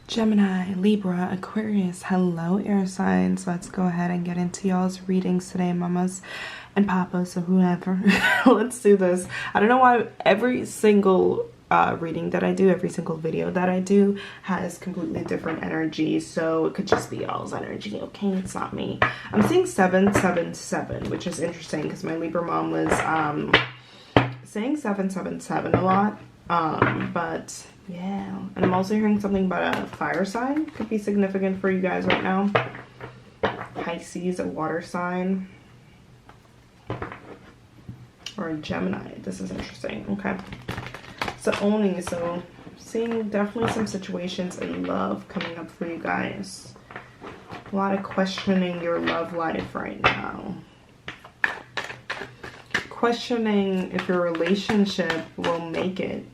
Gemini, Libra, Aquarius, hello air signs. Let's go ahead and get into y'all's readings today, mamas and papas or whoever. Let's do this. I don't know why every single reading that I do, every single video that I do has completely different energy, so it could just be y'all's energy, okay? It's not me. I'm seeing 777, which is interesting because my Libra mom was saying 777 a lot, but yeah. And I'm also hearing something about a fire sign. Could be significant for you guys right now. Pisces, a water sign. Or a Gemini. This is interesting. Okay. So Oni. So seeing definitely some situations in love coming up for you guys. A lot of questioning your love life right now. Questioning if your relationship will make it.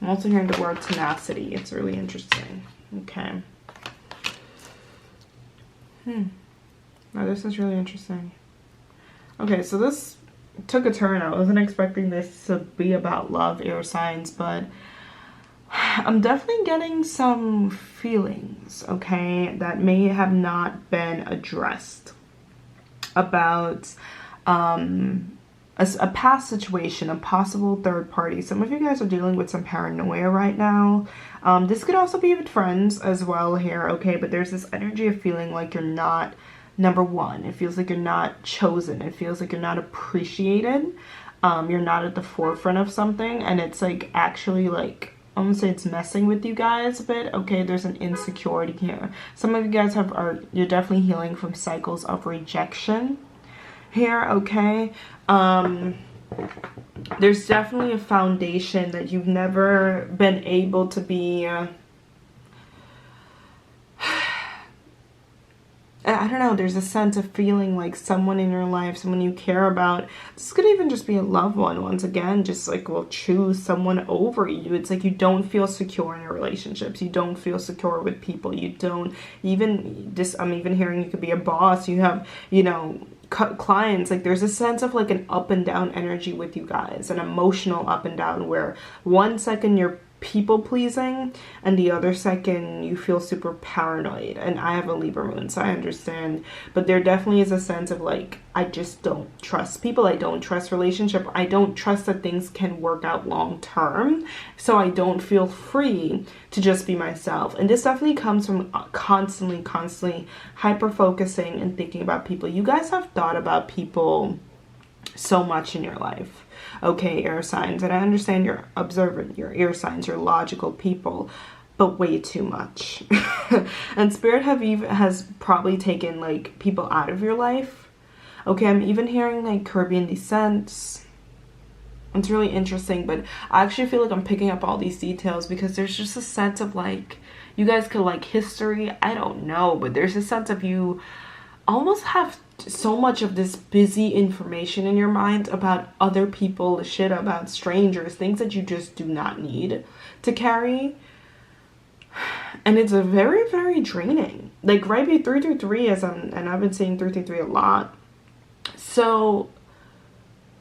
I'm also hearing the word tenacity. It's really interesting. Okay. Now this is really interesting. Okay, so this took a turn. I wasn't expecting this to be about love, air signs, but I'm definitely getting some feelings, okay, that may have not been addressed about a past situation, a possible third party. Some of you guys are dealing with some paranoia right now. This could also be with friends as well here, okay? But there's this energy of feeling like you're not number one. It feels like you're not chosen. It feels like you're not appreciated. You're not at the forefront of something, and it's like actually like, I'm gonna say it's messing with you guys a bit. Okay, there's an insecurity here. Some of you guys you're definitely healing from cycles of rejection here, okay? There's definitely a foundation that you've never been able to be I don't know, there's a sense of feeling like someone in your life, someone you care about, this could even just be a loved one, once again, just like will choose someone over you. It's like you don't feel secure in your relationships, you don't feel secure with people, you don't even I'm even hearing you could be a boss, you have, you know, clients. Like there's a sense of like an up and down energy with you guys, an emotional up and down, where one second you're people pleasing and the other second you feel super paranoid. And I have a Libra moon, so I understand, but there definitely is a sense of like, I just don't trust people, I don't trust relationship, I don't trust that things can work out long term, so I don't feel free to just be myself. And this definitely comes from constantly hyper focusing and thinking about people. You guys have thought about people so much in your life, okay, air signs, and I understand you're observant, you're air signs, you're logical people, but way too much. And spirit has probably taken like people out of your life. Okay, I'm even hearing like Caribbean descent. It's really interesting, but I actually feel like I'm picking up all these details because there's just a sense of like, you guys could like history, I don't know, but there's a sense of you almost have so much of this busy information in your mind about other people, shit about strangers, things that you just do not need to carry. And it's a very, very draining. Like right be 333 and I've been seeing 333 a lot. So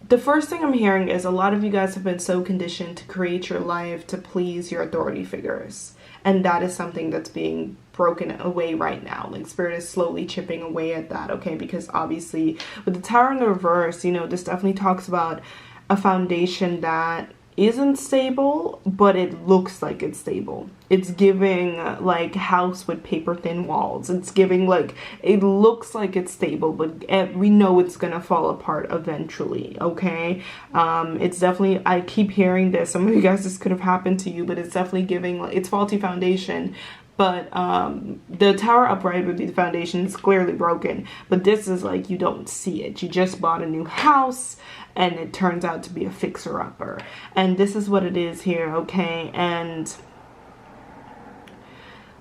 the first thing I'm hearing is a lot of you guys have been so conditioned to create your life to please your authority figures. And that is something that's being broken away right now. Like spirit is slowly chipping away at that, okay? Because obviously with the Tower in the reverse, you know, this definitely talks about a foundation that isn't stable, but it looks like it's stable. It's giving like house with paper thin walls. It's giving like, it looks like it's stable, but we know it's gonna fall apart eventually, okay? It's definitely, I keep hearing this, some of you guys, this could have happened to you, but it's definitely giving like, it's faulty foundation. But the Tower upright would be the foundation. It's clearly broken. But this is like, you don't see it. You just bought a new house and it turns out to be a fixer-upper. And this is what it is here, okay? And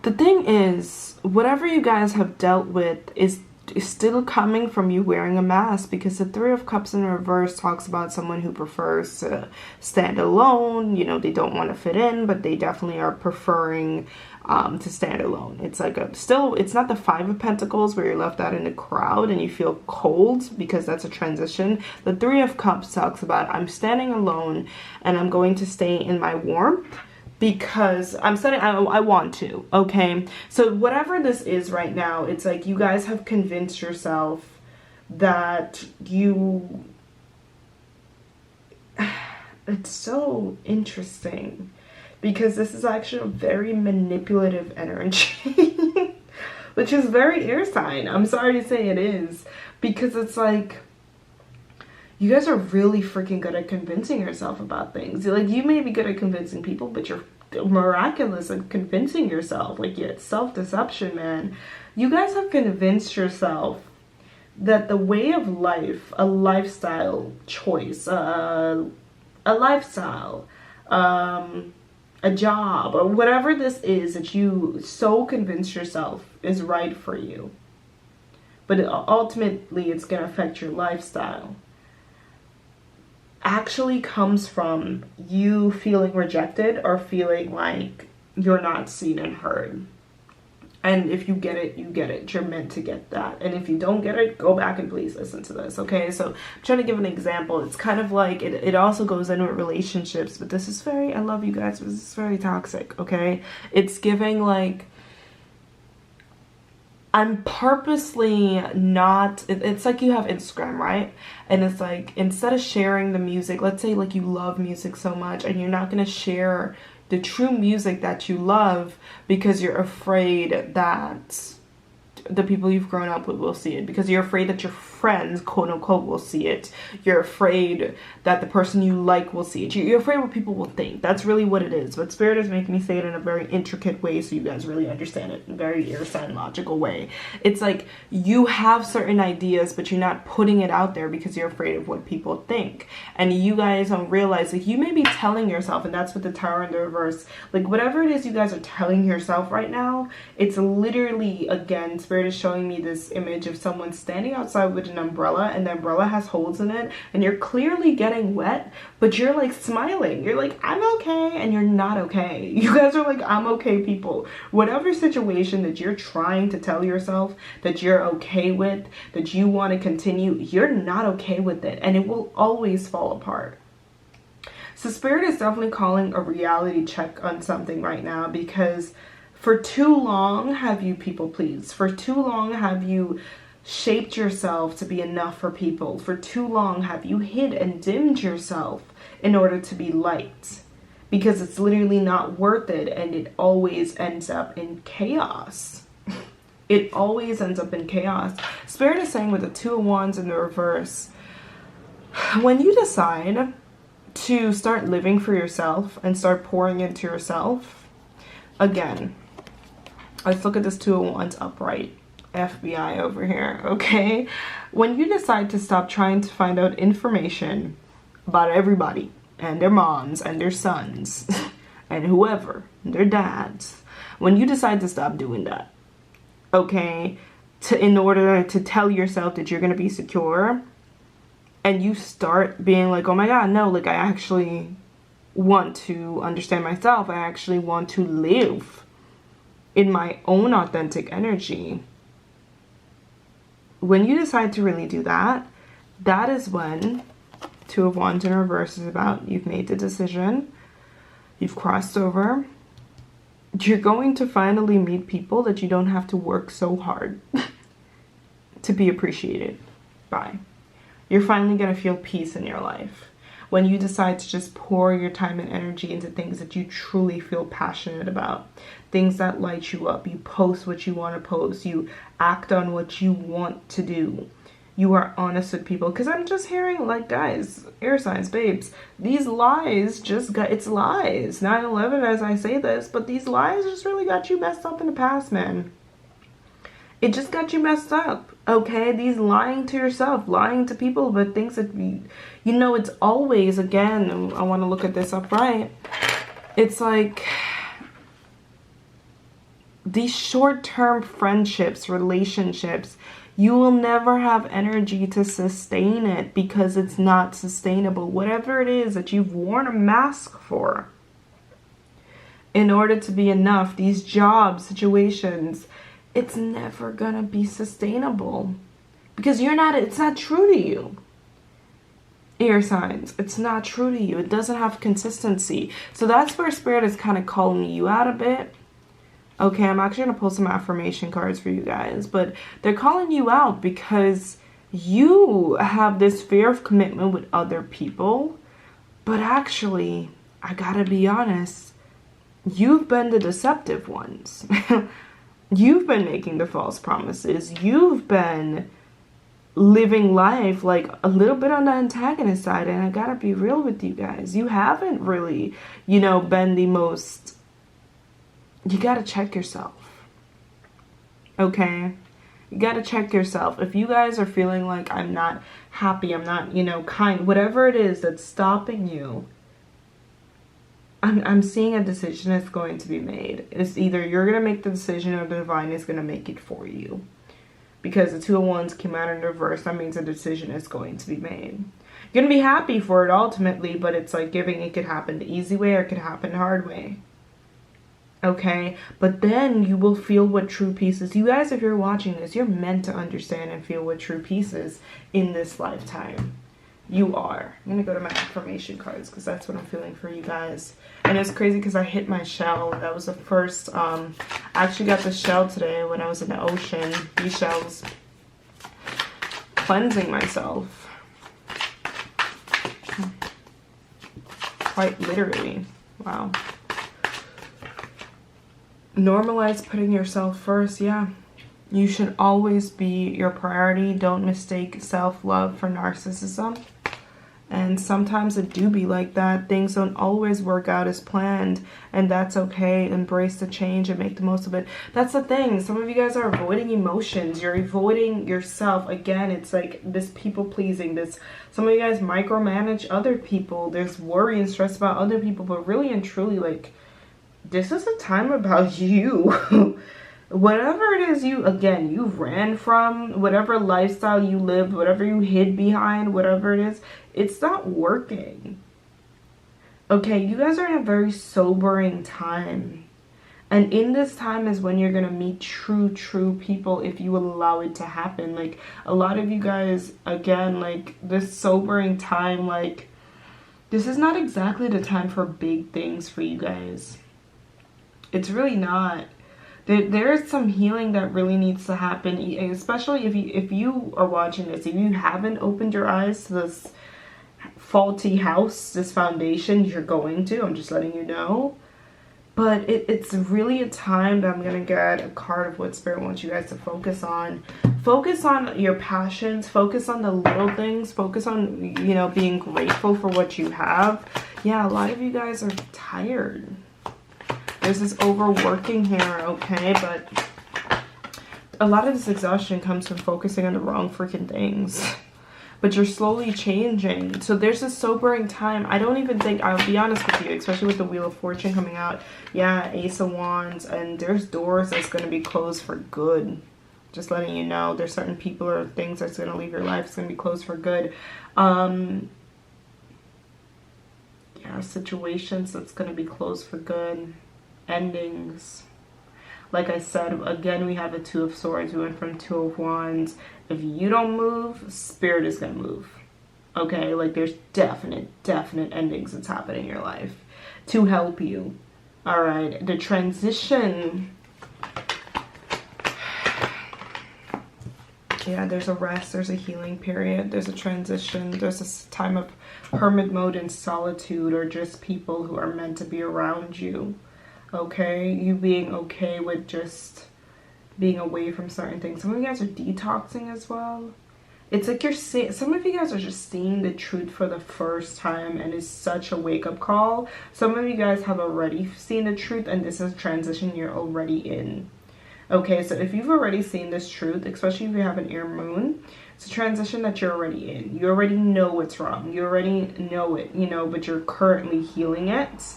the thing is, whatever you guys have dealt with is still coming from you wearing a mask, because the Three of Cups in reverse talks about someone who prefers to stand alone. You know, they don't want to fit in, but they definitely are preferring to stand alone. It's like it's not the Five of Pentacles where you're left out in the crowd and you feel cold, because that's a transition. The Three of Cups talks about, I'm standing alone and I'm going to stay in my warmth because I'm studying, I want to, okay? So whatever this is right now, it's like you guys have convinced yourself that you, it's so interesting because this is actually a very manipulative energy, which is very air sign. I'm sorry to say it is, because it's like, you guys are really freaking good at convincing yourself about things. Like, you may be good at convincing people, but you're miraculous at convincing yourself. Like, yeah, it's self-deception, man. You guys have convinced yourself that the way of life, a lifestyle choice, a lifestyle, a job, or whatever this is that you so convince yourself is right for you, but ultimately it's going to affect your lifestyle, actually comes from you feeling rejected or feeling like you're not seen and heard. And if you get it, you get it. You're meant to get that. And if you don't get it, go back and please listen to this, okay? So I'm trying to give an example. It's kind of like, it also goes in with relationships, but this is very, I love you guys, but this is very toxic, okay? It's giving like, I'm purposely not, it's like you have Instagram, right? And it's like, instead of sharing the music, let's say like you love music so much and you're not going to share the true music that you love because you're afraid that the people you've grown up with will see it, because you're afraid that your friends, quote unquote, will see it. You're afraid that the person you like will see it. You're afraid what people will think. That's really what it is. But Spirit is making me say it in a very intricate way so you guys really understand it in a very air sign logical way. It's like you have certain ideas, but you're not putting it out there because you're afraid of what people think. And you guys don't realize, like, you may be telling yourself, and that's what the Tower in the reverse, like whatever it is you guys are telling yourself right now, it's literally, again, Spirit is showing me this image of someone standing outside with an umbrella, and the umbrella has holes in it, and you're clearly getting wet, but you're like smiling. You're like, I'm okay, and you're not okay. You guys are like, I'm okay people. Whatever situation that you're trying to tell yourself that you're okay with, that you want to continue, you're not okay with it, and it will always fall apart. So Spirit is definitely calling a reality check on something right now, because for too long have you people pleased. For too long have you shaped yourself to be enough for people. For too long have you hid and dimmed yourself in order to be liked, because it's literally not worth it, and it always ends up in chaos. It always ends up in chaos. Spirit is saying with the Two of Wands in the reverse, when you decide to start living for yourself and start pouring into yourself, again, let's look at this Two of Wands upright. FBI over here, okay? When you decide to stop trying to find out information about everybody and their moms and their sons and whoever, their dads, when you decide to stop doing that, okay, in order to tell yourself that you're going to be secure, and you start being like, oh my god, no, like I actually want to understand myself, I actually want to live in my own authentic energy. When you decide to really do that, that is when Two of Wands in reverse is about, you've made the decision, you've crossed over, you're going to finally meet people that you don't have to work so hard to be appreciated by. You're finally going to feel peace in your life when you decide to just pour your time and energy into things that you truly feel passionate about, things that light you up. You post what you want to post, you act on what you want to do, you are honest with people. Because I'm just hearing, like, guys, air signs, babes, these lies just got, it's lies, 9/11 as I say this, but these lies just really got you messed up in the past, man. It just got you messed up, okay? These lying to yourself, lying to people, but things that you know, it's always, again, I want to look at this upright. It's like these short-term friendships, relationships, you will never have energy to sustain it because it's not sustainable. Whatever it is that you've worn a mask for in order to be enough, these jobs, situations, it's never gonna be sustainable because you're not, it's not true to you. air signs. It's not true to you. It doesn't have consistency. So that's where Spirit is kind of calling you out a bit. Okay, I'm actually going to pull some affirmation cards for you guys. But they're calling you out because you have this fear of commitment with other people. But actually, I gotta be honest, you've been the deceptive ones. You've been making the false promises. You've been living life like a little bit on the antagonist side. And I gotta be real with you guys. You haven't really, you know, been the most... You gotta check yourself. Okay? You gotta check yourself. If you guys are feeling like I'm not happy, I'm not, you know, kind, whatever it is that's stopping you, I'm seeing a decision that's going to be made. It's either you're going to make the decision or the divine is going to make it for you. Because the Two of Wands came out in reverse, that means a decision is going to be made. You're going to be happy for it ultimately, but it's like giving, it could happen the easy way or it could happen the hard way. Okay? But then you will feel what true peace is. You guys, if you're watching this, you're meant to understand and feel what true peace is in this lifetime. You are. I'm going to go to my affirmation cards because that's what I'm feeling for you guys. And it's crazy because I hit my shell. That was the first, I actually got the shell today when I was in the ocean. These shells. Cleansing myself. Quite literally. Wow. Normalize putting yourself first. Yeah. You should always be your priority. Don't mistake self-love for narcissism. And sometimes it do be like that. Things don't always work out as planned. And that's okay. Embrace the change and make the most of it. That's the thing. Some of you guys are avoiding emotions. You're avoiding yourself. Again, it's like this people pleasing. Some of you guys micromanage other people. There's worry and stress about other people. But really and truly, like, this is a time about you. Whatever it is you ran from, whatever lifestyle you lived, whatever you hid behind, whatever it is, it's not working. Okay, you guys are in a very sobering time. And in this time is when you're going to meet true people if you will allow it to happen. Like, a lot of you guys, again, like, this sobering time, like, this is not exactly the time for big things for you guys. It's really not. There is some healing that really needs to happen, especially if you are watching this. If you haven't opened your eyes to this faulty house, this foundation, you're going to. I'm just letting you know. But it's really a time that I'm going to get a card of what Spirit wants you guys to focus on. Focus on your passions. Focus on the little things. Focus on, you know, being grateful for what you have. Yeah, a lot of you guys are tired. There's this overworking here, okay? But a lot of this exhaustion comes from focusing on the wrong freaking things. But you're slowly changing. So there's this sobering time. I don't even think, I'll be honest with you, especially with the Wheel of Fortune coming out. Yeah, Ace of Wands. And there's doors that's going to be closed for good. Just letting you know. There's certain people or things that's going to leave your life. It's going to be closed for good. Yeah, situations that's going to be closed for good. Endings. Like I said, again, we have the Two of Swords. We went from Two of Wands. If you don't move, Spirit is going to move. Okay? Like, there's definite endings that's happening in your life to help you. Alright? The transition. Yeah, there's a rest. There's a healing period. There's a transition. There's a time of hermit mode and solitude, or just people who are meant to be around you. Okay, you being okay with just being away from certain things. Some of you guys are detoxing as well. It's like some of you guys are just seeing the truth for the first time, and it's such a wake-up call. Some of you guys have already seen the truth, and this is a transition you're already in. Okay, so if you've already seen this truth, especially if you have an air moon, it's a transition that you're already in. You already know what's wrong. You already know it, you know, but you're currently healing it.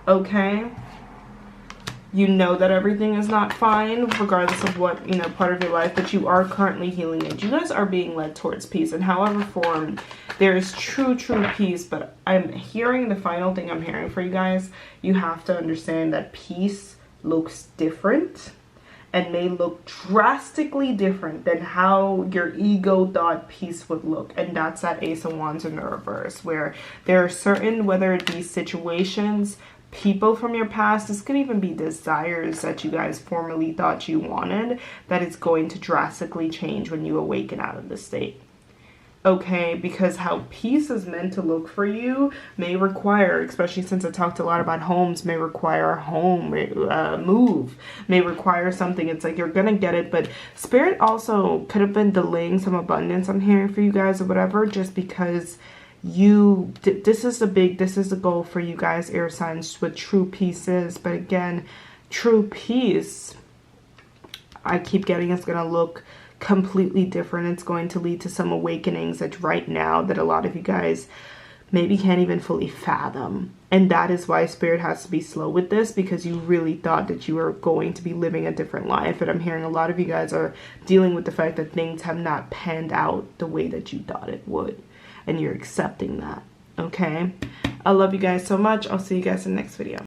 Okay? You know that everything is not fine, regardless of what, you know, part of your life, but you are currently healing it. You guys are being led towards peace in however form. There is true peace, but I'm hearing the final thing I'm hearing for you guys. You have to understand that peace looks different. and may look drastically different than how your ego thought peace would look. And that's that Ace of Wands in the reverse, where there are certain, whether it be situations, people from your past, this could even be desires that you guys formerly thought you wanted, that it's going to drastically change when you awaken out of this state. Okay, because how peace is meant to look for you may require, especially since I talked a lot about homes, may require a home move, may require something. It's like you're gonna get it, but Spirit also could have been delaying some abundance I'm hearing for you guys or whatever, just because this is the goal for you guys, air signs, what true peace is. But again, true peace, I keep getting, it's gonna look completely different. It's going to lead to some awakenings that right now that a lot of you guys maybe can't even fully fathom. And that is why Spirit has to be slow with this, because you really thought that you were going to be living a different life. And I'm hearing a lot of you guys are dealing with the fact that things have not panned out the way that you thought it would, and you're accepting that. Okay, I love you guys so much. I'll see you guys in the next video.